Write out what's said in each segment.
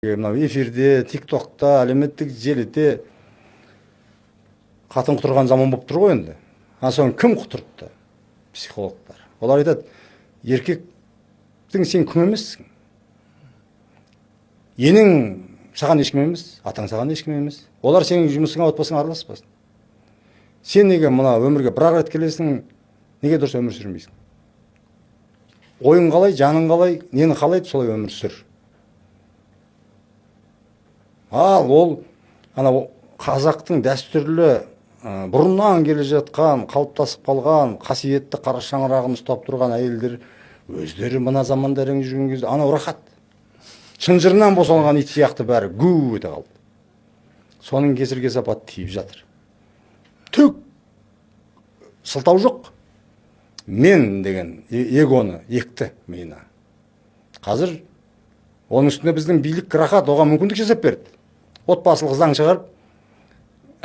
Мынау эфирде, тиктокта, әлеуметтік желіде қатын құтырған заман болып тұр ғой енді. Соны кім құтыртты? Психологтар. Олар айтады, еркектің сен кім емессің. Енің саған ешкім емес, атаң саған ешкім емес. Олар сенің жұмысыңа, отбасыңа араласпасын. Сен неге мына өмірге бір-ақ рет келесің, неге дұрыс өмір сүрмейсің? Ойың қалай, жаның қалай, нені қалайды, солай өмір сүр. Ол қазақтың дәстүрлі бұрыннан келе жатқан, қалыптасып қалған, қасиетті қара шаңырағын ұстап тұрған әйелдер өздері мына заманда әрең жүрген кезде анау рахат. Шынжырынан босалған ит сияқты бәрі гу ете қалды. Соның кесір-кесапаты тиіп жатыр. Түк сылтау жоқ. Мен деген эгоны екті миына. Қазір оның үстіне біздің билік рахат оған мүмкіндік жасап берді. Отбасылық заң шығарып,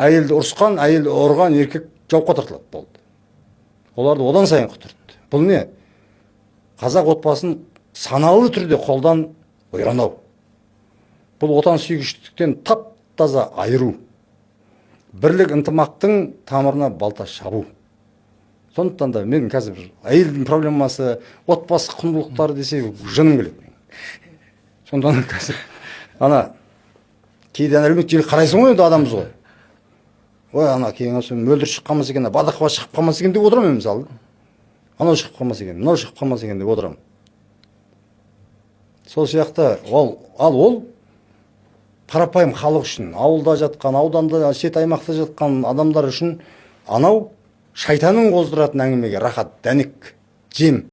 әйелді ұрысқан, әйелді ұрған еркек жауапқа тартылады болды. Оларды одан сайын құтыртты. Бұл не? Қазақ отбасын саналы түрде қолдан ойранау. Бұл отан сүйгіштіктен тап-таза айыру. Бірлік ынтымақтың тамырына балта шабу. Сондықтан да мен қазір әйелдің проблемасы, отбасы құндылықтары десе жыным келеді. Сондан қазір кейде әлеуметтік желі қарайсың ғой, енді адамыз ғой. Кейін мөлдір шығып қалмас екен, бадақова шығып қалмас екен деп отырамын мысалы. Анау шығып қалмас екен, мынау шығып қалмас екен деп отырамын. Сол сияқты ол қарапайым халық үшін, ауылда жатқан, ауданда, шет аймақта жатқан адамдар үшін анау шайтанның қоздыратын әңгімеге рахат, дәнек, жем.